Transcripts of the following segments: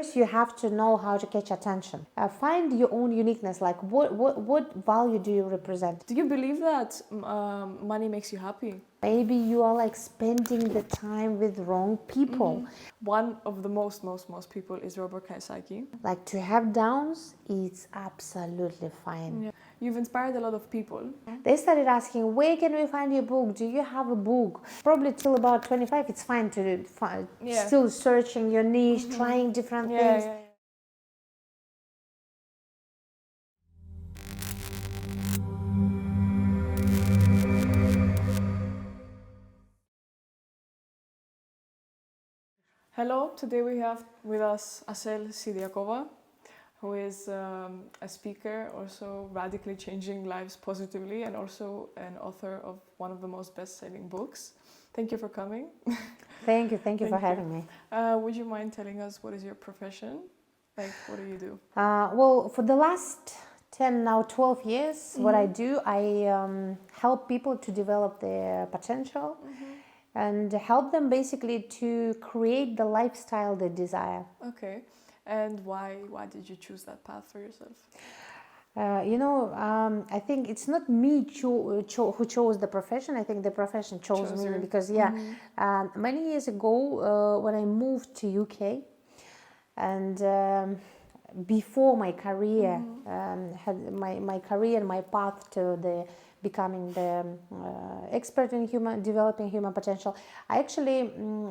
first you have to know how to catch attention. Find your own uniqueness, like what value do you represent? Do you believe that money makes you happy? Maybe you are like spending the time with wrong people. One of the most people is Robert Kiyosaki. Like to have downs, it's absolutely fine. Yeah. You've inspired a lot of people. They started asking, where can we find your book? Do you have a book? Probably till about 25, it's fine to still searching your niche, trying different things. Yeah. Hello, today we have with us Asel Sydykova, who is a speaker, also radically changing lives positively, and also an author of one of the most best-selling books. Thank you for coming. Thank you for having me. Would you mind telling us what is your profession? Like, what do you do? Well, for the last 10, now 12 years, what I do, I help people to develop their potential and help them basically to create the lifestyle they desire. Okay. And why did you choose that path for yourself? I think it's not me who chose the profession. I think the profession chose me because, many years ago when I moved to UK and before my career, had my career and my path to the becoming the expert in developing human potential, I actually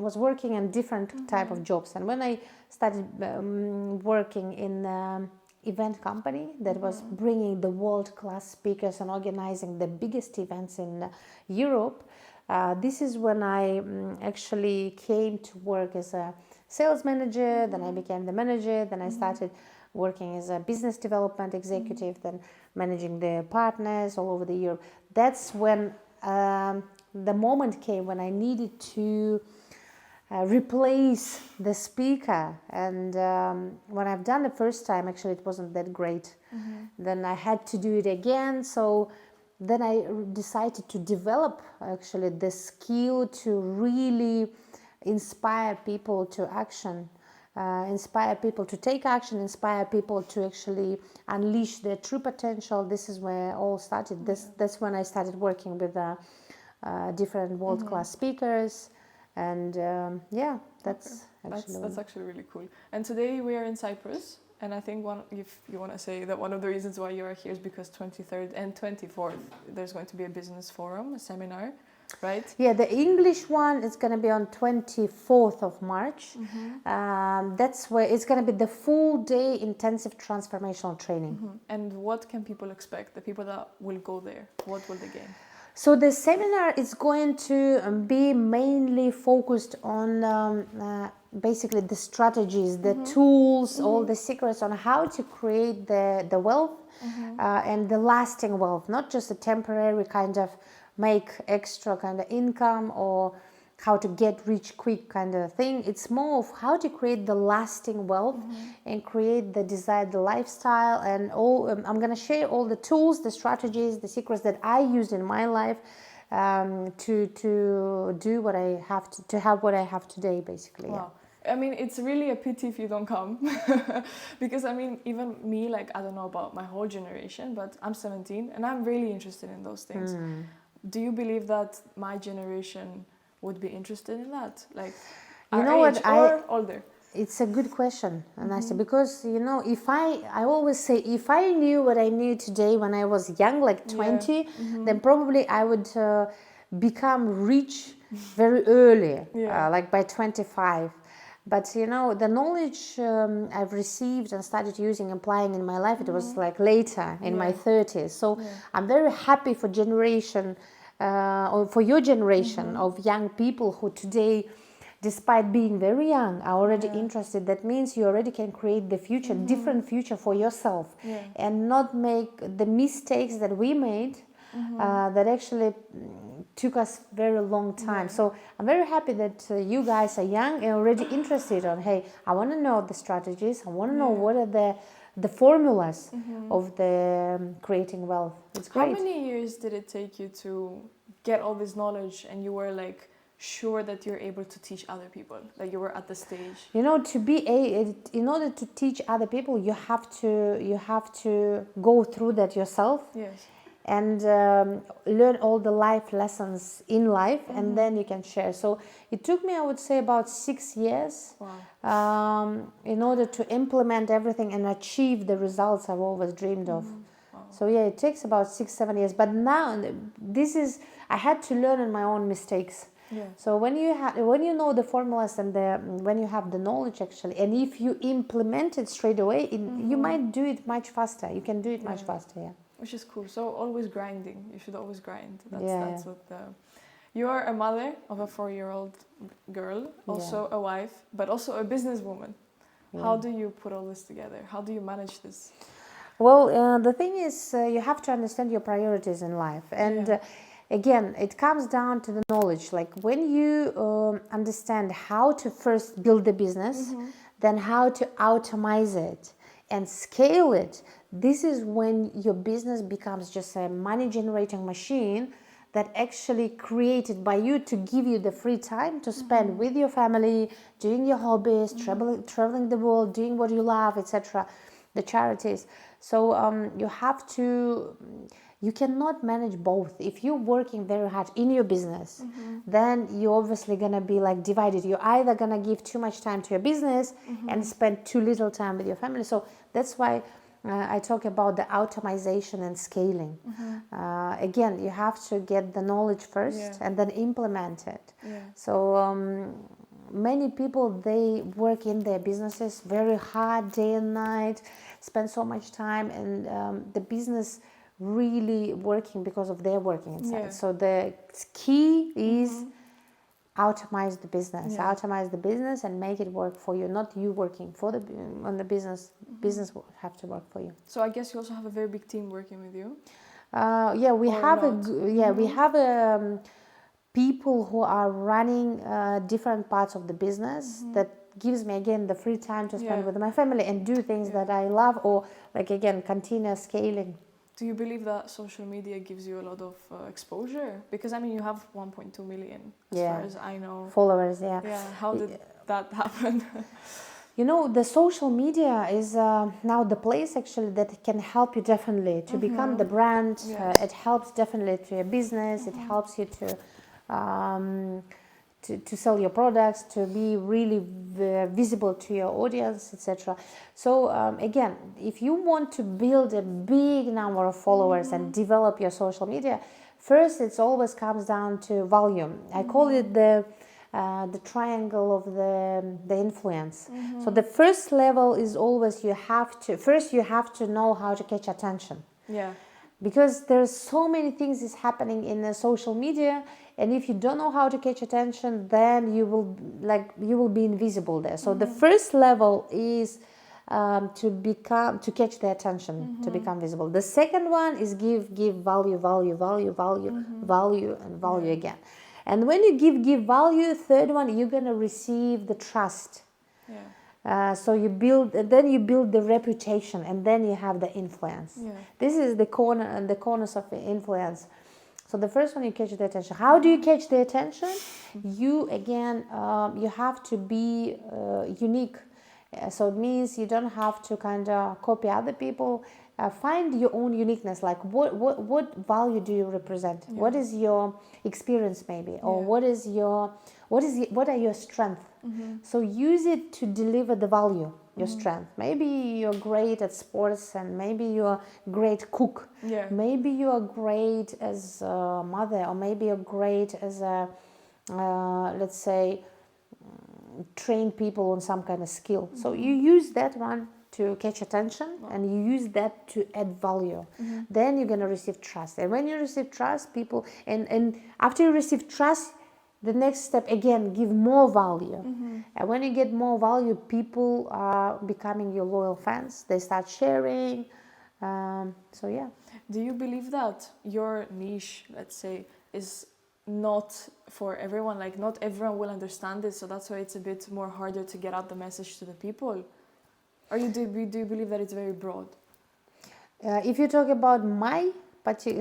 was working in different type of jobs. And when I started working in event company that was bringing the world-class speakers and organizing the biggest events in Europe, this is when I actually came to work as a sales manager. Then I became the manager. Then I started working as a business development executive, then managing the partners all over the Europe. That's when the moment came when I needed to replace the speaker. And when I've done the first time, actually it wasn't that great. Then I had to do it again. So then I decided to develop actually the skill to really inspire people to action. Inspire people to take action, inspire people to actually unleash their true potential. This is where it all started. That's when I started working with different world-class speakers, and that's actually really cool. And today we are in Cyprus, and I think if you want to say that one of the reasons why you are here is because 23rd and 24th there's going to be a business forum, a seminar. Right? Yeah, the English one is going to be on 24th of March. That's where it's going to be the full day intensive transformational training. And what can people expect? The people that will go there, what will they gain? So the seminar is going to be mainly focused on basically the strategies, the tools, all the secrets on how to create the wealth and the lasting wealth, not just a temporary kind of make extra kind of income or how to get rich quick kind of thing. It's more of how to create the lasting wealth and create the desired lifestyle. And all I'm going to share all the tools, the strategies, the secrets that I used in my life to do what I have to have what I have today, basically. Wow. I mean, it's really a pity if you don't come because I mean, even me, like, I don't know about my whole generation, but I'm 17 and I'm really interested in those things. Do you believe that my generation would be interested in that? Like, or older? It's a good question, Anastasia, because, if I always say, if I knew what I knew today when I was young, like 20, then probably I would become rich very early, like by 25. But, the knowledge I've received and started using, applying in my life, it was like later in my 30s. So I'm very happy for generation, or for your generation of young people who today, despite being very young, are already interested. That means you already can create the future, different future for yourself, and not make the mistakes that we made that actually took us very long time. So I'm very happy that you guys are young and already interested on, hey, I want to know the strategies, I want to know what are the formulas of the creating wealth. It's great. How many years did it take you to get all this knowledge and you were like sure that you're able to teach other people, that you were at the stage? You know, in order to teach other people, you have to go through that yourself. Yes. And learn all the life lessons in life, and then you can share. So it took me, I would say, about 6 years in order to implement everything and achieve the results I've always dreamed of. So yeah, it takes about 6-7 years. But now I had to learn on my own mistakes. Yeah. So when you know the formulas and when you have the knowledge actually, and if you implement it straight away, you might do it much faster. You can do it much faster. Yeah. Which is cool. So always grinding. You should always grind. That's what you are a mother of a 4-year-old girl, also a wife, but also a businesswoman. How do you put all this together? How do you manage this? Well, the thing is, you have to understand your priorities in life. And again, it comes down to the knowledge. Like when you understand how to first build the business, then how to automate it and scale it, this is when your business becomes just a money generating machine that actually created by you to give you the free time to spend with your family, doing your hobbies, traveling the world, doing what you love, etc., the charities. So you cannot manage both. If you're working very hard in your business, then you're obviously gonna be like divided. You're either gonna give too much time to your business and spend too little time with your family. So that's why I talk about the automation and scaling. Again, you have to get the knowledge first and then implement it. So many people, they work in their businesses very hard day and night, spend so much time, and the business really working because of their working inside. So the key is automate the business. Automate the business and make it work for you, not you working on the business. Business will have to work for you. So I guess you also have a very big team working with you. We have people who are running different parts of the business that gives me again the free time to spend with my family and do things that I love, or like again continuous scaling. Do you believe that social media gives you a lot of exposure? Because I mean, you have 1.2 million as far as I know. Followers, Yeah. How did that happen? You know, the social media is now the place actually that can help you definitely to become the brand. It helps definitely to your business. It helps you to sell your products, to be really visible to your audience, etc. So again, if you want to build a big number of followers and develop your social media, first it always comes down to volume. I call it the triangle of the influence. So the first level is always you have to know how to catch attention. Because there's so many things is happening in the social media, and if you don't know how to catch attention, then you will be invisible there. So the first level is to catch the attention, to become visible. The second one is give value, and value again. And when you give value, third one, you're gonna receive the trust. So you build the reputation, and then you have the influence. This is the corners of the influence. So the first one, you catch the attention. How do you catch the attention? You again, you have to be unique. So it means you don't have to kind of copy other people. Find your own uniqueness. Like what value do you represent? What is your experience maybe, or what are your strengths? So use it to deliver the value, your strength. Maybe you're great at sports, and maybe you're a great cook. Maybe you are great as a mother, or maybe you're great as a let's say train people on some kind of skill. So you use that one to catch attention, and you use that to add value. Then you're going to receive trust. And when you receive trust, people, and after you receive trust, the next step, again, give more value. And when you get more value, people are becoming your loyal fans. They start sharing. So yeah. Do you believe that your niche, let's say, is not for everyone? Like not everyone will understand it, so that's why it's a bit more harder to get out the message to the people? Or do you believe that it's very broad? If you talk about my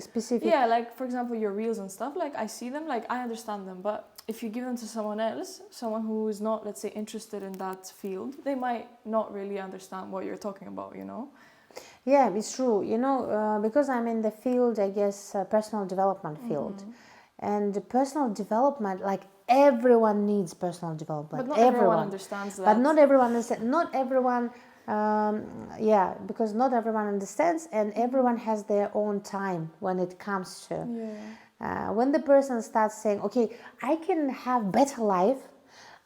specific... Yeah, like for example your reels and stuff, like I see them, like I understand them, but if you give them to someone else, someone who is not, let's say, interested in that field, they might not really understand what you're talking about, you know? Yeah, it's true. You know, because I'm in the field, I guess, personal development field. And personal development, like everyone needs personal development. But not everyone understands that. But not everyone understands. Not everyone, yeah, because not everyone understands, and everyone has their own time when it comes to. When the person starts saying, okay, I can have better life,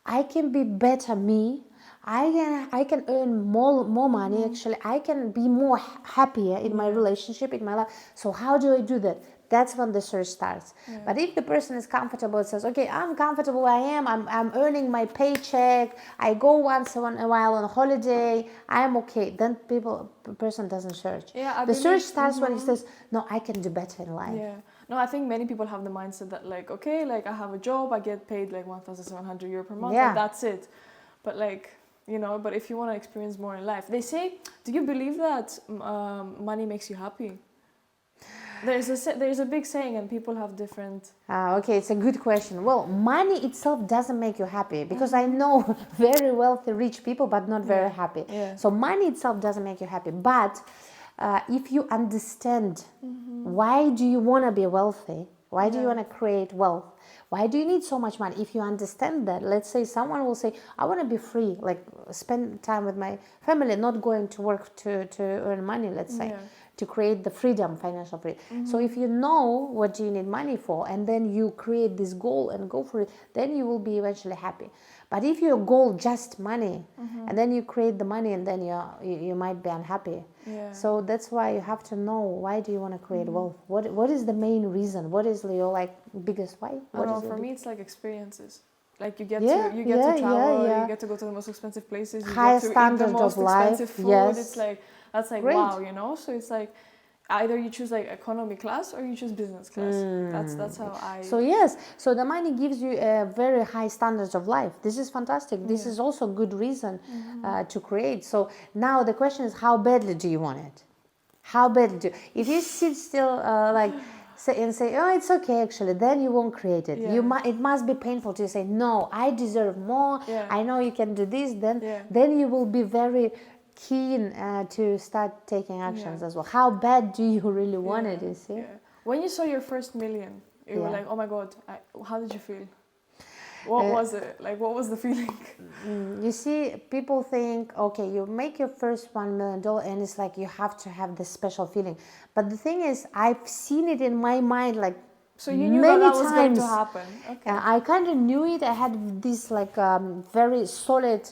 I can be better me, I can earn more money, actually, I can be more happier in my relationship, in my life. So how do I do that? That's when the search starts. But if the person is comfortable, it says, okay, I'm comfortable where I am, I'm earning my paycheck, I go once in a while on holiday, I'm okay, then the person doesn't search. The search starts when he says, no, I can do better in life. No, I think many people have the mindset that, like, okay, like I have a job, I get paid like 1,700 euro per month, and that's it. But like, you know, but if you want to experience more in life, they say, do you believe that money makes you happy? There's a big saying, and people have different. Okay, it's a good question. Well, money itself doesn't make you happy, because I know very wealthy, rich people, but not very happy. So money itself doesn't make you happy. But if you understand why do you want to be wealthy, why do you want to create wealth, why do you need so much money? If you understand that, let's say someone will say, I want to be free, like spend time with my family, not going to work to earn money, let's say, to create the freedom, financial freedom. So if you know what do you need money for, and then you create this goal and go for it, then you will be eventually happy. But if your goal just money, and then you create the money, and then you might be unhappy. So that's why you have to know, why do you want to create wealth? What is the main reason? What is your like biggest why? I don't know, for me it's like experiences. Like you get to travel, you get to go to the most expensive places, you get to eat the most expensive food. It's like, that's like, wow, you know? So it's like, either you choose like economy class or you choose business class. That's how I. So yes, so the money gives you a very high standards of life. This is fantastic. This is also a good reason to create. So now the question is, how badly do you want it? How badly do you? If you sit still say, oh, it's okay actually, then you won't create it. It must be painful to say, no, I deserve more. I know you can do this. Then you will be very keen to start taking actions as well. How bad do you really want it, you see? When you saw your first million, you were like, oh my God, how did you feel? What was it? Like, what was the feeling? You see, people think, okay, you make your first $1 million and it's like you have to have this special feeling. But the thing is, I've seen it in my mind like so you knew that was going to happen. Okay. I kind of knew it. I had this like very solid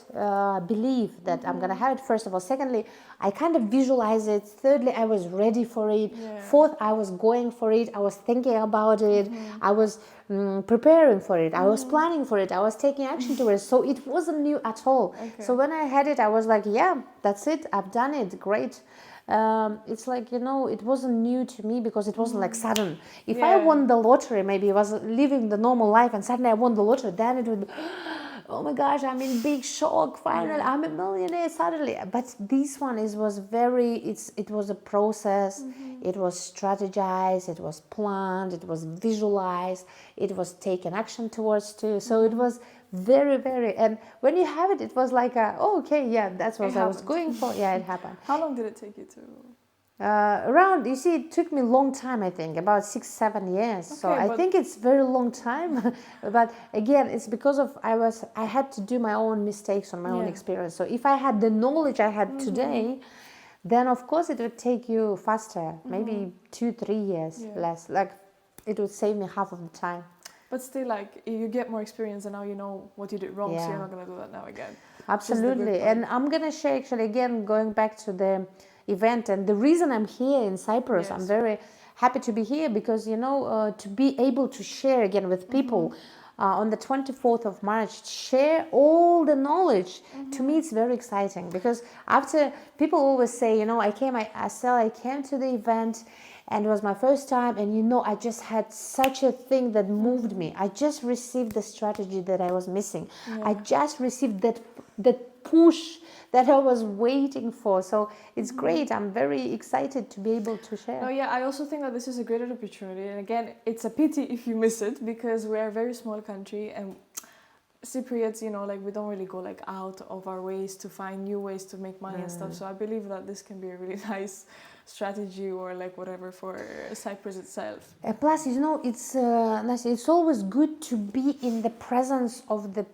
belief that I'm gonna have it. First of all, secondly, I kind of visualize it. Thirdly, I was ready for it. Fourth, I was going for it. I was thinking about it. I was preparing for it. I was planning for it. I was taking action towards it. So it wasn't new at all. So when I had it, I was like, yeah, that's it. I've done it. Great. It's like, you know, it wasn't new to me because it wasn't like sudden. If I won the lottery, maybe I was living the normal life and suddenly I won the lottery, then it would be, oh my gosh, I'm in big shock, finally, I'm a millionaire suddenly. But this one it was a process, it was strategized, it was planned, it was visualized, it was taken action towards too. So it was very, very, and when you have it, it was like, oh, okay, yeah, that's what I was going for. Yeah, it happened. How long did it take you to? Around, you see, it took me a long time, I think, about 6-7 years. Okay, so I think it's very long time. But again, it's because of I had to do my own mistakes on my own experience. So if I had the knowledge I had today, then of course it would take you faster, maybe 2-3 years less. Like it would save me half of the time. But still, like, you get more experience and now you know what you did wrong, so you're not going to do that now again. Absolutely. And I'm going to share, actually, again, going back to the event, and the reason I'm here in Cyprus, I'm very happy to be here because, you know, to be able to share again with people on the 24th of March, share all the knowledge, to me it's very exciting because after, people always say, you know, I came to the event, and it was my first time, and you know, I just had such a thing that moved me. I just received the strategy that I was missing. I just received that push that I was waiting for. So it's great. I'm very excited to be able to share. Oh yeah, I also think that this is a great opportunity, and again, it's a pity if you miss it, because we're a very small country, and Cypriots, you know, like we don't really go like out of our ways to find new ways to make money and stuff. So I believe that this can be a really nice strategy or like whatever for Cyprus itself. Plus, you know, it's always good to be in the presence of the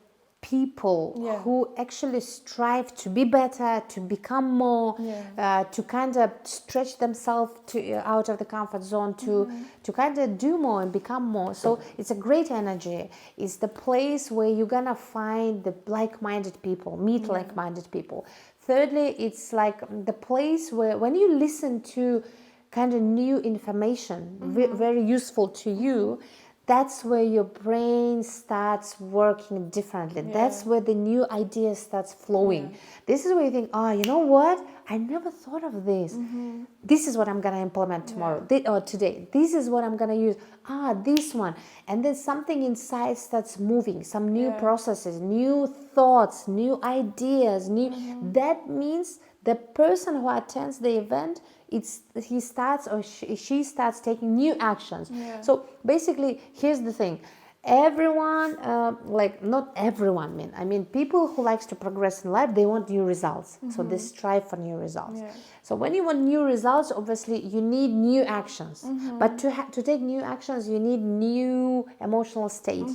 people who actually strive to be better, to become more, to kind of stretch themselves out of the comfort zone, to kind of do more and become more. So it's a great energy. It's the place where you're gonna find the like-minded people, meet like-minded people. Thirdly, it's like the place where when you listen to kind of new information, very useful to you, that's where your brain starts working differently. That's where the new idea starts flowing. This is where you think, oh, you know what? I never thought of this. This is what I'm going to implement tomorrow or today. This is what I'm going to use. This one. And then something inside starts moving, some new processes, new thoughts, new ideas. That means the person who attends the event, he starts or she starts taking new actions. So basically, here's the thing. Everyone, like not everyone, I mean people who likes to progress in life, they want new results. So they strive for new results. So when you want new results, obviously you need new actions. But to take new actions, you need new emotional state.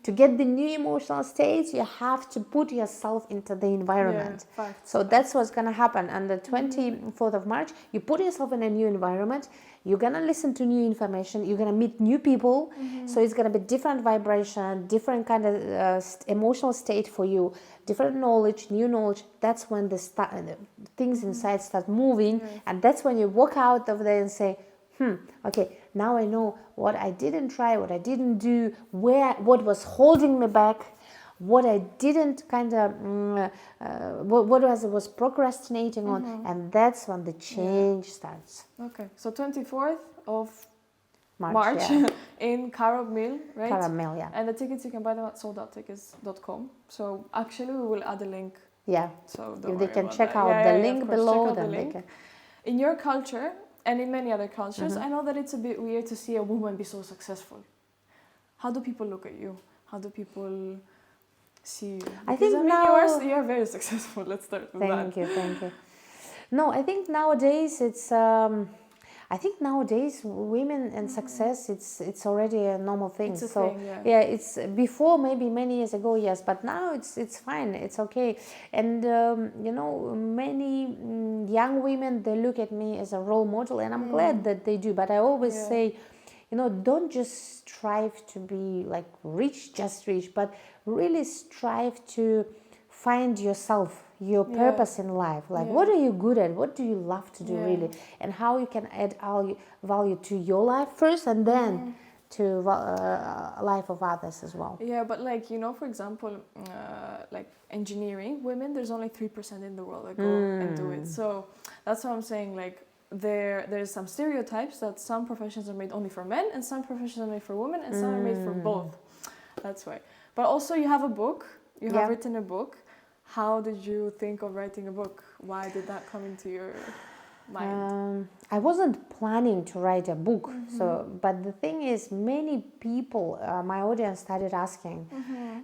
To get the new emotional states, you have to put yourself into the environment. So that's what's going to happen. On the 24th of March, you put yourself in a new environment. You're going to listen to new information. You're going to meet new people. So it's going to be different vibration, different kind of emotional state for you, different knowledge, new knowledge. That's when the things inside start moving. And that's when you walk out of there and say, okay, now I know what I didn't try, what I didn't do, what was holding me back, what I didn't kind of, what was procrastinating on, and that's when the change starts. Okay, so 24th of March in Carob Mill, right? Carob Mill, And the tickets, you can buy them at soldouttickets.com. So actually we will add a link. So if they can check out the link below, then they can. In your culture and in many other cultures, I know that it's a bit weird to see a woman be so successful. How do people look at you? How do people see you? I think now you are very successful. Let's start with that. Thank you. No, I think nowadays it's. I think nowadays women and success it's already a normal thing. It's a so thing, it's before maybe many years ago, yes, but now it's fine. It's okay. And you know, many young women, they look at me as a role model, and I'm glad that they do. But I always say, you know, don't just strive to be like rich, but really strive to find yourself, your purpose in life. Like, what are you good at? What do you love to do really? And how you can add value to your life first, and then to life of others as well. Yeah, but like, you know, for example, like engineering, women, there's only 3% in the world that go and do it. So that's what I'm saying, like, there's some stereotypes that some professions are made only for men and some professions are made for women and some are made for both. That's why. But also you have a book. You have written a book. How did you think of writing a book? Why did that come into your mind? I wasn't planning to write a book. But the thing is, many people, my audience started asking.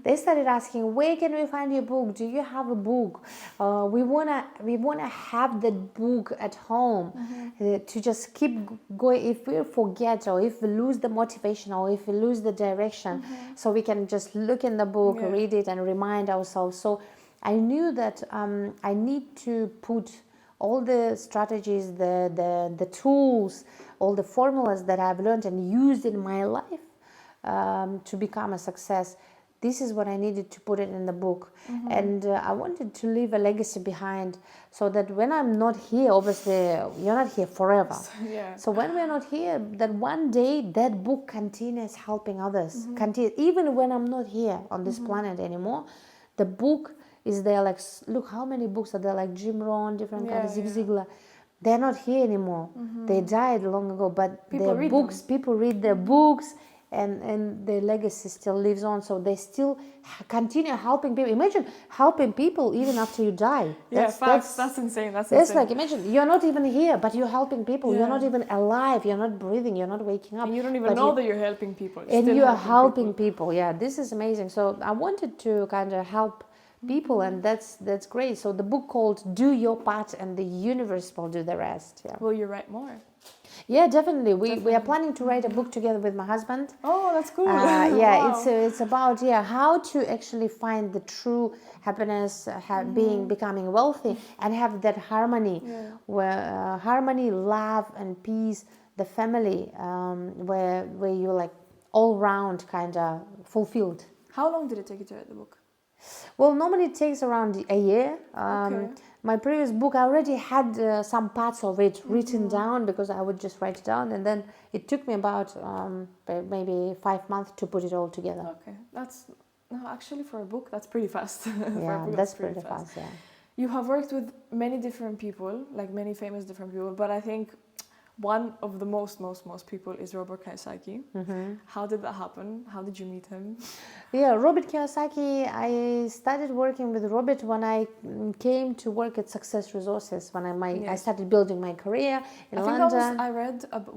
They started asking, where can we find your book? Do you have a book? We wanna have that book at home to just keep going. If we forget, or if we lose the motivation, or if we lose the direction, so we can just look in the book, read it, and remind ourselves. So I knew that I need to put all the strategies, the tools, all the formulas that I've learned and used in my life to become a success. This is what I needed to put it in the book. And I wanted to leave a legacy behind, so that when I'm not here, obviously you're not here forever. So when we're not here, that one day that book continues helping others. Even when I'm not here on this planet anymore, the book is there. Like, look how many books are there, like Jim Rohn, different kinds, Zig Ziglar. They're not here anymore. They died long ago, but their books, people read their books, and their legacy still lives on. So they still continue helping people. Imagine helping people even after you die. Yeah, facts. That's insane. That's insane. Like, imagine you're not even here, but you're helping people. Yeah. You're not even alive. You're not breathing. You're not waking up. And you don't even know that you're helping people. And you are helping people. Yeah, this is amazing. So I wanted to kind of help people, and that's great. So the book called "Do Your Part, and the Universe Will Do the Rest." Yeah. Will you write more? Yeah, definitely. We are planning to write a book together with my husband. Oh, that's cool. Yeah, wow. it's about how to actually find the true happiness, becoming wealthy, and have that harmony, where harmony, love, and peace, the family, where you're like all round kind of fulfilled. How long did it take you to write the book? Well, normally it takes around a year. Okay. My previous book, I already had some parts of it written down, because I would just write it down, and then it took me about maybe 5 months to put it all together. Okay, actually for a book, that's pretty fast. Yeah, that's pretty fast. Yeah. You have worked with many different people, like many famous different people, but I think one of the most people is Robert Kiyosaki. How did that happen? How did you meet him? Yeah, Robert Kiyosaki, I started working with Robert when I came to work at Success Resources, when I started building my career in London.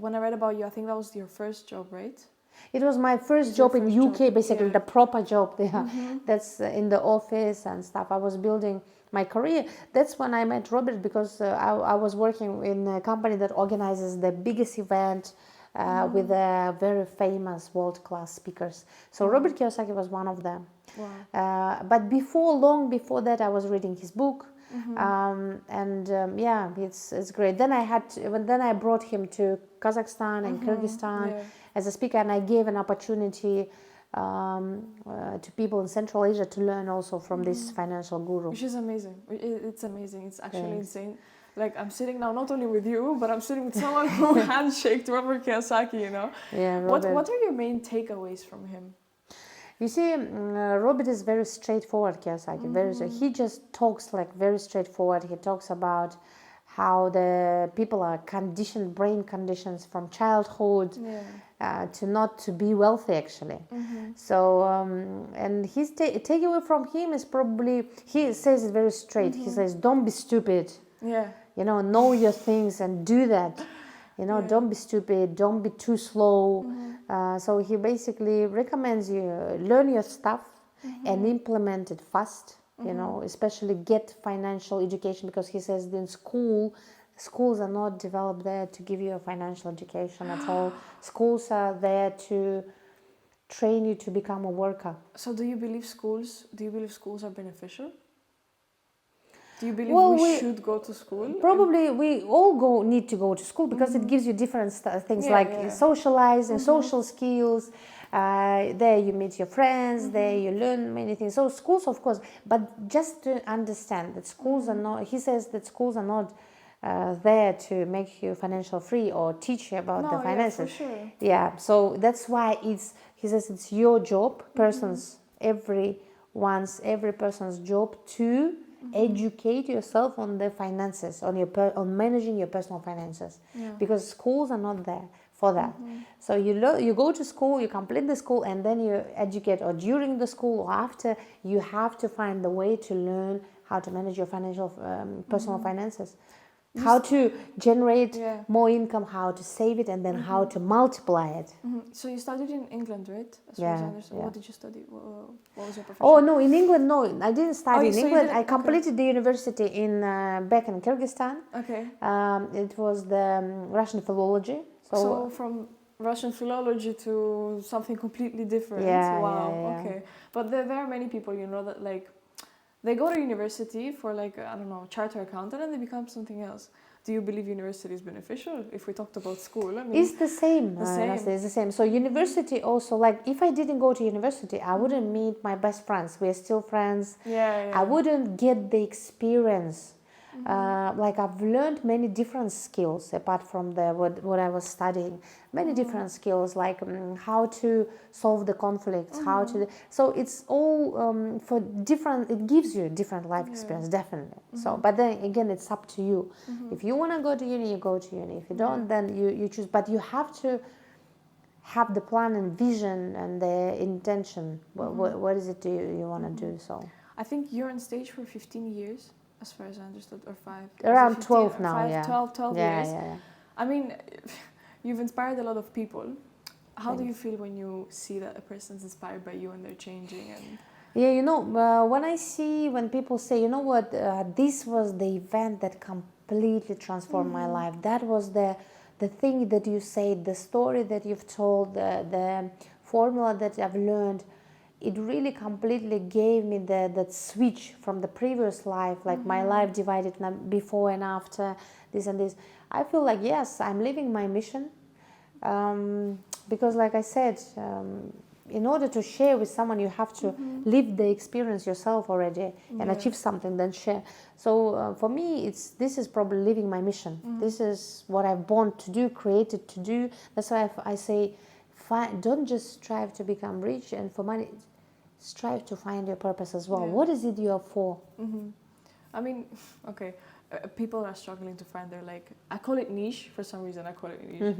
When I read about you, I think that was your first job, right? It was my first job in UK, basically the proper job there. That's in the office and stuff. I was building my career. That's when I met Robert, because I was working in a company that organizes the biggest event with very famous world-class speakers. So Robert Kiyosaki was one of them. Wow. But long before that, I was reading his book. It's great. Then I brought him to Kazakhstan and Kyrgyzstan as a speaker, and I gave an opportunity to people in Central Asia to learn also from this financial guru. Which is amazing. It's amazing. It's actually insane. Like, I'm sitting now not only with you, but I'm sitting with someone who handshaked Robert Kiyosaki, you know? Yeah, Robert. What are your main takeaways from him? You see, Robert is very straightforward, Kiyosaki. He just talks like very straightforward. He talks about how the people are conditioned, brain conditions from childhood to not to be wealthy, actually. So, and his takeaway from him is probably, he says it very straight. He says, don't be stupid. Yeah. You know your things and do that. Don't be stupid, don't be too slow. So he basically recommends you learn your stuff and implement it fast. Especially get financial education, because he says in schools are not developed there to give you a financial education at all. Schools are there to train you to become a worker. So do you believe schools are beneficial? Do you believe we should go to school? Probably we all need to go to school, because it gives you different things socializing, social skills. There you meet your friends, there you learn many things. So schools, of course, but just to understand that schools are not, he says that schools are not there to make you financial free or teach you about the finances. For sure. Yeah, so that's why he says it's your job, every person's job to educate yourself on the finances, on managing your personal finances, because schools are not there for that. So you go to school, you complete the school, and then you educate, or during the school or after, you have to find the way to learn how to manage your financial personal finances, how to generate more income, how to save it, and then how to multiply it. So you studied in England, right? What did you study? What was your profession? Oh no, in England, no, I didn't study in England. I completed the university in back in Kyrgyzstan. Okay. It was the Russian philology. So from Russian philology to something completely different. Yeah. Wow. Yeah. Okay. But there are many people, that like they go to university for charter accountant, and they become something else. Do you believe university is beneficial? If we talked about school, it's the same. It's the same. So university also, like if I didn't go to university, I wouldn't meet my best friends. We're still friends. I wouldn't get the experience. Like I've learned many different skills apart from what I was studying. Many different skills, like how to solve the conflicts, so it's all for different. It gives you a different life experience, definitely. So, but then again, it's up to you. If you want to go to uni, you go to uni. If you don't, then you choose. But you have to have the plan and vision and the intention. What is it you want to do? So I think you're on stage for 15 years, as far as I understood, or 5. Around 15, 12 now, 5, yeah. 12 yeah, years. yeah. I mean, you've inspired a lot of people. How do you Thanks. feel when you see that a person's inspired by you and they're changing? And Yeah, you know, when people say, you know what, this was the event that completely transformed my life. That was the thing that you said, the story that you've told, the formula that I've learned. It really completely gave me that switch from the previous life, like my life divided before and after, this and this. I feel like, yes, I'm living my mission. Because like I said, in order to share with someone, you have to live the experience yourself already and achieve something, then share. So for me, this is probably living my mission. This is what I'm born to do, created to do. That's why I say, don't just strive to become rich and for money. Strive to find your purpose as well. Yeah. What is it you're for? I mean, okay, people are struggling to find their, like, I call it niche for some reason. I call it niche,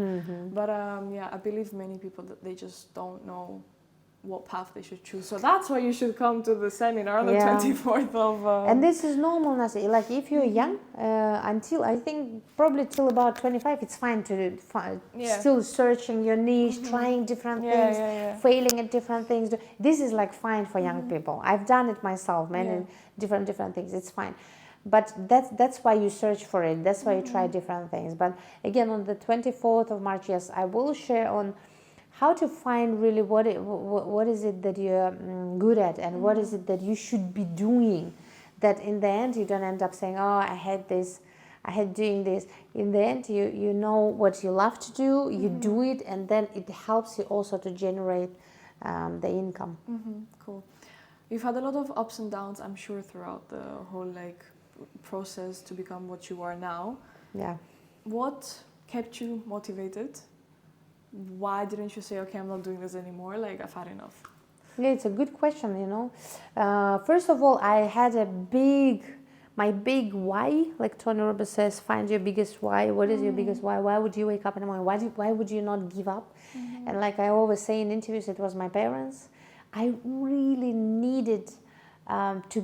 but yeah, I believe many people that they just don't know what path they should choose. So that's why you should come to the seminar on the 24th of. And this is normal, Nasi. Like if you're young, until I think probably till about 25, it's fine to still searching your niche, trying different things, failing at different things. This is like fine for young people. I've done it myself, many different things. It's fine. But that's why you search for it. That's why you try different things. But again, on the 24th of March, yes, I will share on how to find really what is it that you're good at and what is it that you should be doing, that in the end you don't end up saying, oh, I had this, I had doing this. In the end, you know what you love to do, you do it, and then it helps you also to generate the income. Cool. You've had a lot of ups and downs, I'm sure, throughout the whole process to become what you are now. Yeah. What kept you motivated? Why didn't you say, okay, I'm not doing this anymore, like I've had enough? Yeah, it's a good question, you know. First of all, I had my big why, like Tony Robbins says, find your biggest why. What is your biggest why? Why would you wake up in the morning? Why would you not give up? And like I always say in interviews, it was my parents. I really needed to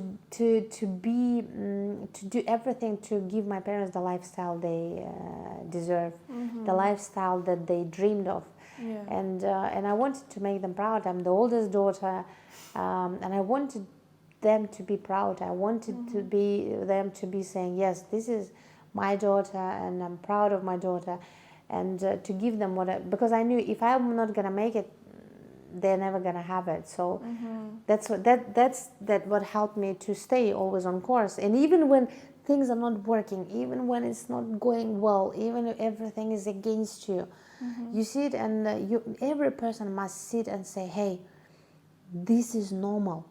do everything to give my parents the lifestyle they deserve, the lifestyle that they dreamed of. And I wanted to make them proud. I'm the oldest daughter, and I wanted them to be proud. I wanted them to be saying, yes, this is my daughter and I'm proud of my daughter, and to give them because I knew if I'm not gonna make it, they're never gonna have it. So that's what helped me to stay always on course. And even when things are not working, even when it's not going well, even if everything is against you, you sit and every person must sit and say, hey, this is normal.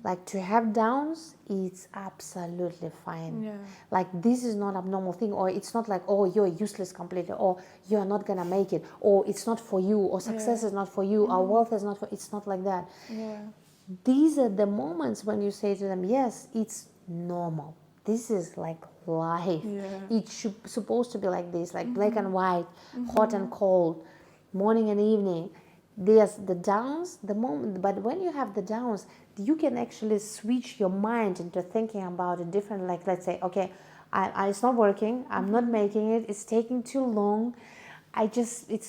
Like to have downs, it's absolutely fine. Like this is not abnormal thing, or it's not like, oh, you're useless completely, or you're not gonna make it, or it's not for you, or success is not for you, or wealth is not for. It's not like that. These are the moments when you say to them, yes, it's normal. This is like life. It's supposed to be like this, like black and white, hot and cold, morning and evening. There's the downs, the moment, but when you have the downs, you can actually switch your mind into thinking about it different. Like, let's say, okay, it's not working, I'm not making it, it's taking too long,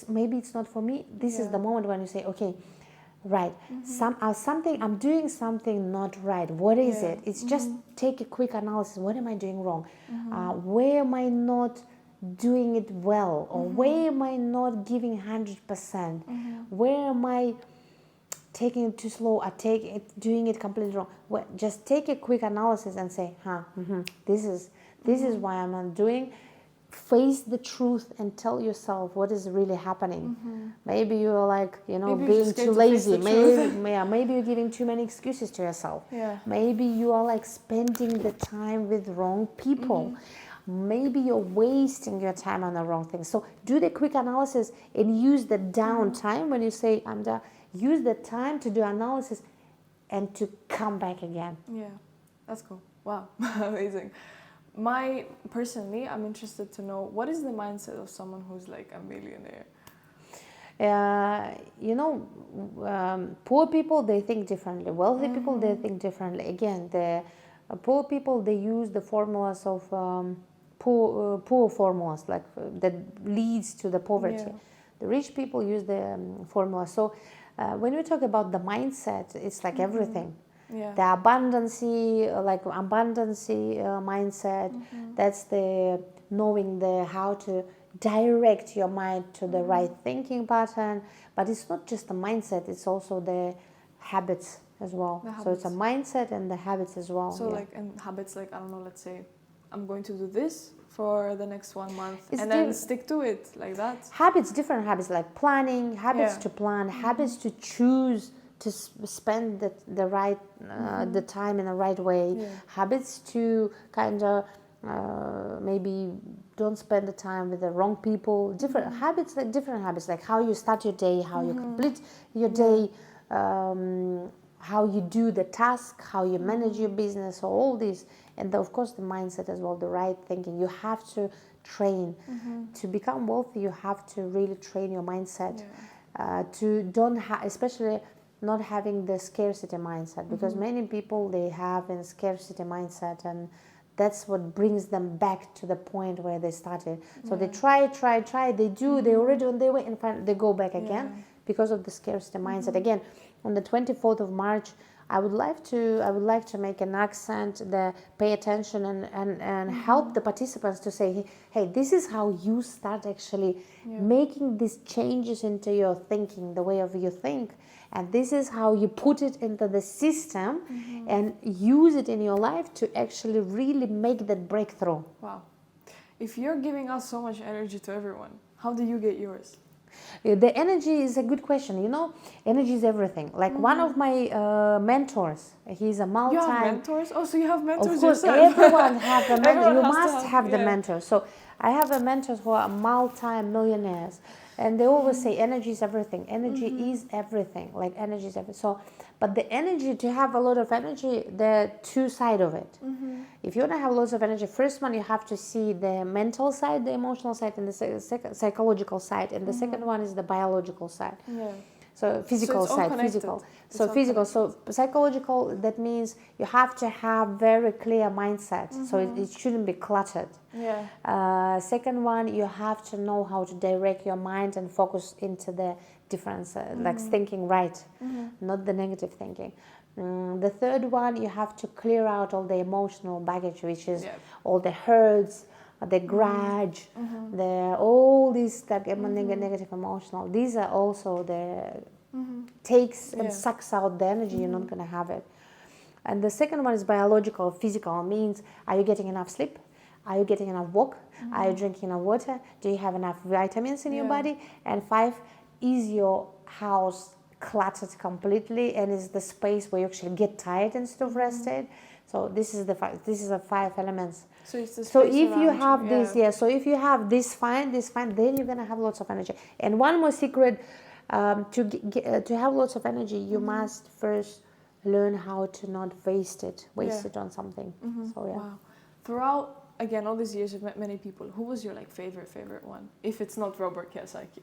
maybe it's not for me. This is the moment when you say, okay, right, I'm doing something not right. What is it? It's just take a quick analysis. What am I doing wrong? Where am I not doing it well, or where am I not giving 100%? Where am I taking it too slow, or doing it completely wrong? Well, just take a quick analysis and say, this is why I'm not doing. Face the truth and tell yourself what is really happening. Maybe you're like, being too lazy. Maybe you're giving too many excuses to yourself. Maybe you are like spending the time with wrong people. Maybe you're wasting your time on the wrong things. So do the quick analysis and use the downtime when you say I'm done. Use the time to do analysis and to come back again. Yeah, that's cool. Wow, amazing. Personally, I'm interested to know, what is the mindset of someone who's like a millionaire? You know, poor people, they think differently. Wealthy people, they think differently. Again, the poor people, they use the formulas of poor formulas, like that leads to the poverty. Yeah. The rich people use the formula. So when we talk about the mindset, it's like everything. Yeah. The abundancy, mindset, that's the knowing the how to direct your mind to the right thinking pattern. But it's not just the mindset, it's also the habits as well. So it's a mindset and the habits as well. So like, and habits, like, I don't know, let's say I'm going to do this for the next 1 month and then stick to it like that. Habits, different habits, like planning, habits to plan, habits to choose to spend the right the time in the right way, habits to kind of maybe don't spend the time with the wrong people, different habits, like different habits, like how you start your day, how you complete your day, how you do the task, how you manage your business, so all these. And of course the mindset as well, the right thinking. You have to train to become wealthy. You have to really train your mindset to don't especially not having the scarcity mindset, because many people, they have a scarcity mindset, and that's what brings them back to the point where they started. So they try, they do, they already on their way, and finally they go back again because of the scarcity mindset. Again, on the 24th of March, I would like to make an accent, pay attention and help the participants to say, hey, this is how you start actually making these changes into your thinking, the way of you think. And this is how you put it into the system and use it in your life to actually really make that breakthrough. Wow. If you're giving out so much energy to everyone, how do you get yours? The energy is a good question. You know, energy is everything. Like one of my mentors, he's a multi... You have mentors? Oh, so you have mentors Of course, yourself. everyone has a mentor. You Everyone has must to have the mentor. So I have a mentors who are multi-millionaires, and they always say energy is everything. Energy is everything. Like energy is everything. So, but the energy, to have a lot of energy, there are two sides of it. If you want to have lots of energy, first one, you have to see the mental side, the emotional side, and the psychological side, and the second one is the biological side. So physical side, physical. So physical, so psychological, that means you have to have very clear mindset. So it shouldn't be cluttered. Second one, you have to know how to direct your mind and focus into the difference, like thinking right, not the negative thinking. The third one, you have to clear out all the emotional baggage, which is all the hurts, the grudge, all these negative emotional. These are also the takes and sucks out the energy. You're not going to have it. And the second one is biological, physical. Means, are you getting enough sleep? Are you getting enough walk? Are you drinking enough water? Do you have enough vitamins in your body? And 5, is your house cluttered completely, and is the space where you actually get tired instead of rested? So this is the 5. This is the 5 elements. So it's the space. So if you have this, so if you have this fine, then you're gonna have lots of energy. And one more secret, to have lots of energy, you must first learn how to not waste it on something. So Wow. Throughout, again, all these years, you've met many people. Who was your favorite one? If it's not Robert Kiyosaki.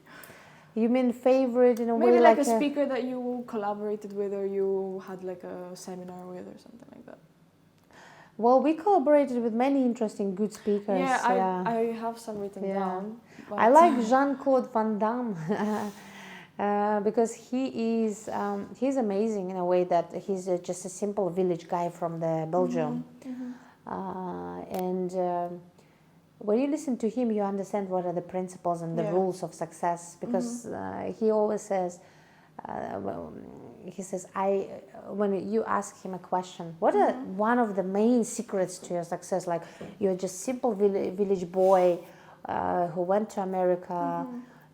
You mean favorite in a way, maybe like a speaker that you collaborated with, or you had like a seminar with, or something like that? Well, we collaborated with many interesting good speakers. I have some written down. I like Jean-Claude Van Damme because he's amazing in a way that he's just a simple village guy from the Belgium. When you listen to him, you understand what are the principles and the rules of success, because he always says, when you ask him a question, what are one of the main secrets to your success? Like, you're just simple village boy who went to America,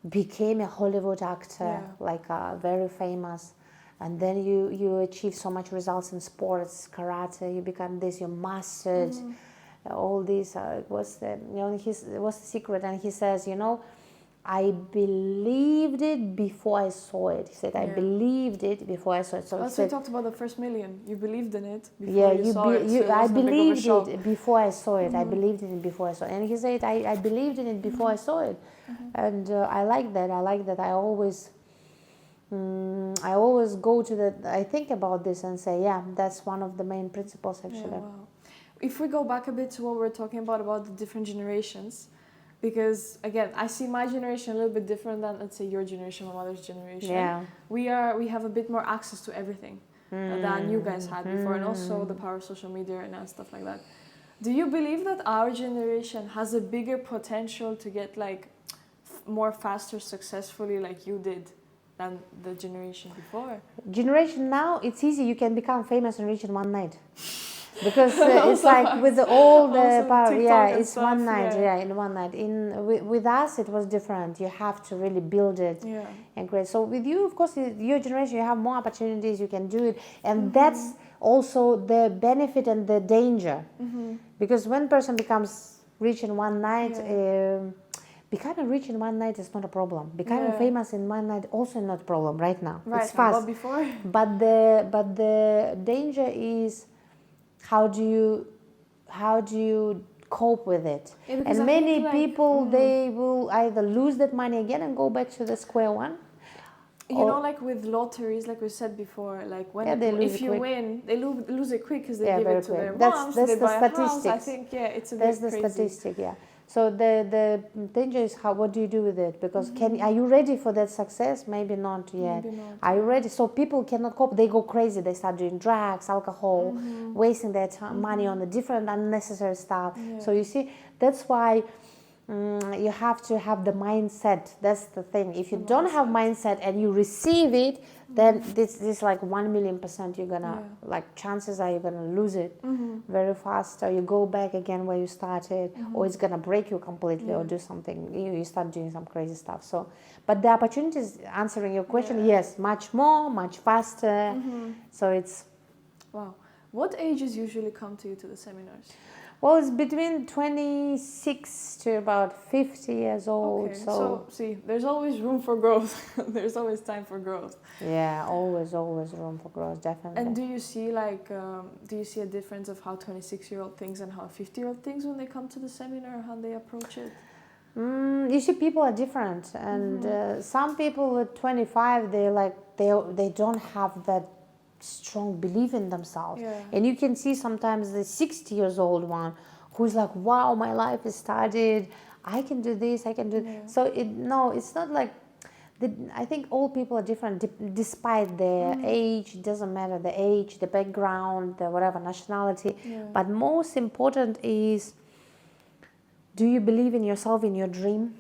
became a Hollywood actor, very famous, and then you achieve so much results in sports, karate, you become this, you mastered all these. What's the secret? And he says, I believed it before I saw it. He said, I believed it before I saw it. So also, you talked about the first million. You believed in it before yeah, you saw it. So I believed it before I saw it. Mm-hmm. I believed in it before I saw it. And he said, I believed in it before I saw it. Mm-hmm. And I like that. I like that. I always go to that. I think about this and say, yeah, that's one of the main principles, actually. Yeah, wow. If we go back a bit to what we were talking about the different generations, because again, I see my generation a little bit different than, let's say, your generation, my mother's generation. Yeah. We have a bit more access to everything than you guys had before, and also the power of social media and stuff like that. Do you believe that our generation has a bigger potential to get like more faster successfully like you did than the generation before? Generation now, it's easy. You can become famous and rich in one night. Because it's like with all the power, yeah, it's stuff, one night, in one night. With us, it was different. You have to really build it and create. So with you, of course, your generation, you have more opportunities. You can do it, and that's also the benefit and the danger. Because when person becomes rich in one night, becoming rich in one night is not a problem. Becoming famous in one night also not a problem right now. It's fast. But before, but the danger is. How do you cope with it? Yeah, and many people, they will either lose that money again and go back to the square one. You know, like with lotteries, like we said before, like when if you win, they lose it quick because they give it to their moms. That's the statistics. I think it's a bit crazy. That's the statistic, So the danger is what do you do with it? Because are you ready for that success? Maybe not yet. Maybe not. Are you ready? So people cannot cope. They go crazy. They start doing drugs, alcohol, wasting their money on the different unnecessary stuff. Yeah. So you see, that's why you have to have the mindset. That's the thing. If you don't have mindset and you receive it, then this like 1,000,000% you're gonna like chances are you're gonna lose it very fast, or you go back again where you started, or it's gonna break you completely, or do something. You start doing some crazy stuff. So, but the opportunities, answering your question, yes, much more, much faster. So it's wow. What ages usually come to you to the seminars? Well, it's between 26 to about 50 years old. Okay. So see, there's always room for growth. There's always time for growth. Yeah, always room for growth, definitely. And do you see a difference of how 26-year-old thinks and how 50-year-old thinks when they come to the seminar, how they approach it? You see, people are different, and some people at 25, they don't have that strong belief in themselves, and you can see sometimes the 60 years old one who's like, wow, my life is started, I can do this, I can do so it's not like I think all people are different despite their age. It doesn't matter the age, the background, the whatever nationality, but most important is, do you believe in yourself, in your dream?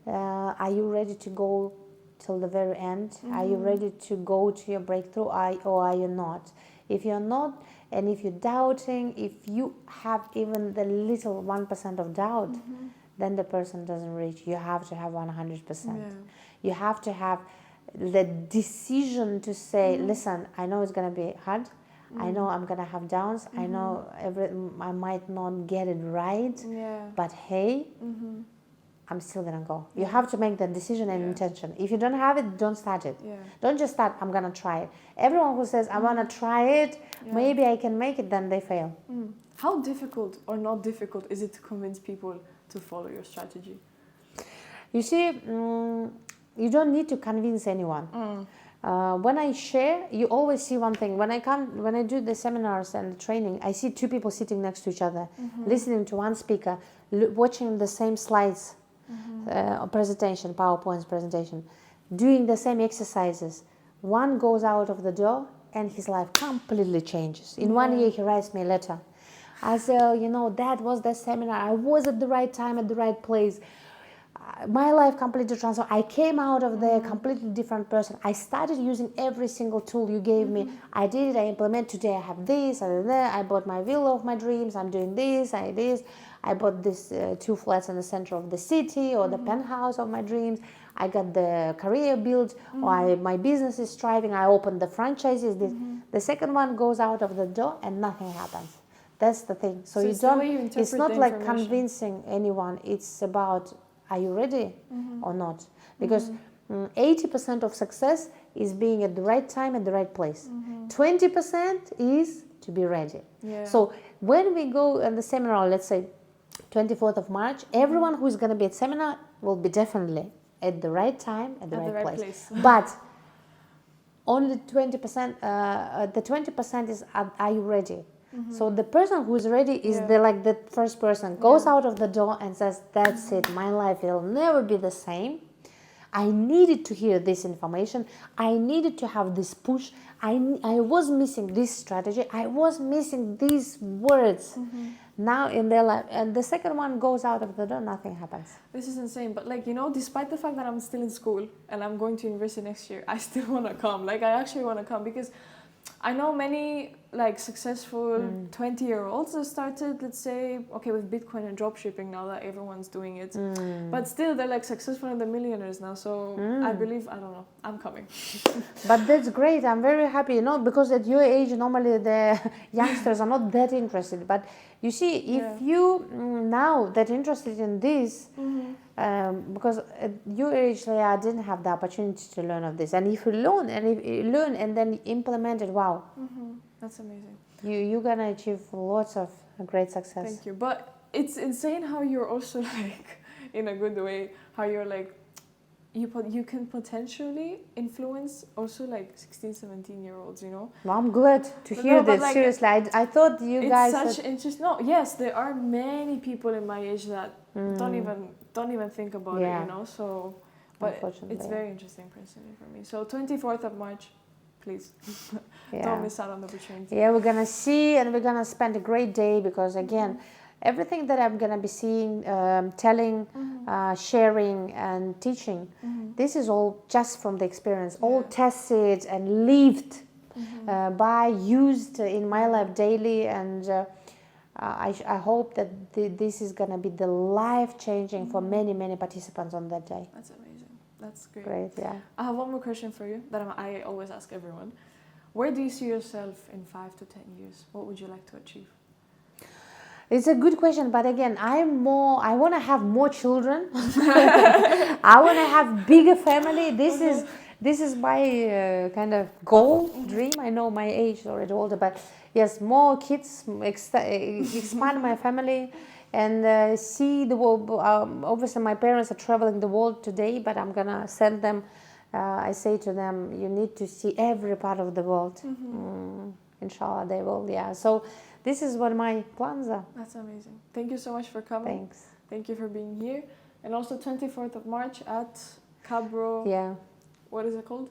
Are you ready to go till the very end? Are you ready to go to your breakthrough, or are you not? If you're not, and if you're doubting, if you have even the little 1% of doubt, then the person doesn't reach. You have to have 100%. You have to have the decision to say, listen, I know it's going to be hard. I know I'm going to have downs. I know I might not get it right, but hey, I'm still gonna go. You have to make that decision and intention. If you don't have it, don't start it. Don't just start, I'm gonna try it. Everyone who says, I wanna try it, maybe I can make it, then they fail. How difficult or not difficult is it to convince people to follow your strategy? You see, you don't need to convince anyone. When I share, you always see one thing. When I do the seminars and the training, I see two people sitting next to each other, listening to one speaker, watching the same slides, presentation, PowerPoint presentation, doing the same exercises. One goes out of the door and his life completely changes. In 1 year, he writes me a letter. Asel, that was the seminar. I was at the right time, at the right place. My life completely transformed. I came out of there a completely different person. I started using every single tool you gave me. I did it. I implement. Today I have this and that. I bought my villa of my dreams. I'm doing this. I bought this 2 flats in the center of the city, or the penthouse of my dreams. I got the career built. Or my business is thriving. I opened the franchises. The second one goes out of the door and nothing happens. That's the thing. So you don't. It's not like convincing anyone. It's about are you ready or not? Because 80% of success is being at the right time at the right place. 20% is to be ready. Yeah. So when we go on the seminar, let's say 24th of March, everyone who is going to be at seminar will be definitely at the right time, at the right place. But only 20%, the 20% is, are you ready? So the person who is ready is the first person, goes out of the door and says, that's it, my life will never be the same. I needed to hear this information. I needed to have this push. I was missing this strategy. I was missing these words now in their life. And the second one goes out of the door, nothing happens. This is insane. But like, you know, despite the fact that I'm still in school and I'm going to university next year, I still want to come. Like, I actually want to come because I know many like successful 20-year-olds that started, let's say, okay, with Bitcoin and dropshipping now that everyone's doing it. But still, they're like successful and they're millionaires now. So I believe, I don't know, I'm coming. But that's great. I'm very happy, you know, because at your age, normally the youngsters are not that interested. But you see, if you now that interested in this, because at your age, I didn't have the opportunity to learn of this. And if you learn and then implement it, wow. That's amazing. You're going to achieve lots of great success. Thank you. But it's insane how you're also like, in a good way, how you're like, you can potentially influence also like 16, 17-year-olds, you know? Well, I'm glad to hear this. Like, seriously, I thought you guys... It's such interest. No, yes, there are many people in my age that don't even think about it, you know? So, but it's very interesting personally for me. So 24th of March, please don't miss out on the opportunity. Yeah, we're gonna see and we're gonna spend a great day because again, everything that I'm gonna be seeing, telling, sharing and teaching, this is all just from the experience, all tested and lived by, used in my life daily, and I hope that this is gonna be the life-changing for many participants on that day. That's amazing. That's great. Great, yeah. I have one more question for you that I always ask everyone. Where do you see yourself in 5 to 10 years? What would you like to achieve? It's a good question, but again, I want to have more children. I want to have bigger family. This is my kind of goal, dream. I know my age is already older, but yes, more kids, expand my family. And see the world. Obviously, my parents are traveling the world today, but I'm gonna send them. I say to them, you need to see every part of the world. Inshallah, they will. Yeah. So this is what my plans are. That's amazing. Thank you so much for coming. Thanks. Thank you for being here. And also 24th of March at Cabro. Yeah. What is it called?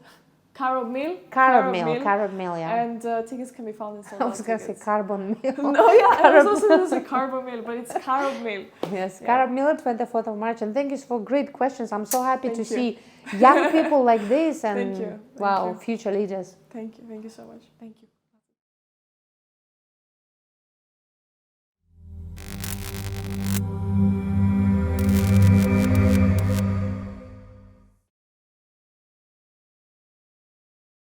Carob Mill? Carob Mill, yeah. And tickets can be found in sold out. I was going to say Carbon Mill. No, yeah, I was also going to say Carbon Mill, but it's Carob Mill. Yes, Carob Mill, 24th of March. And thank you for great questions. I'm so happy to see young people like this and, wow, future leaders. Thank you so much. Thank you.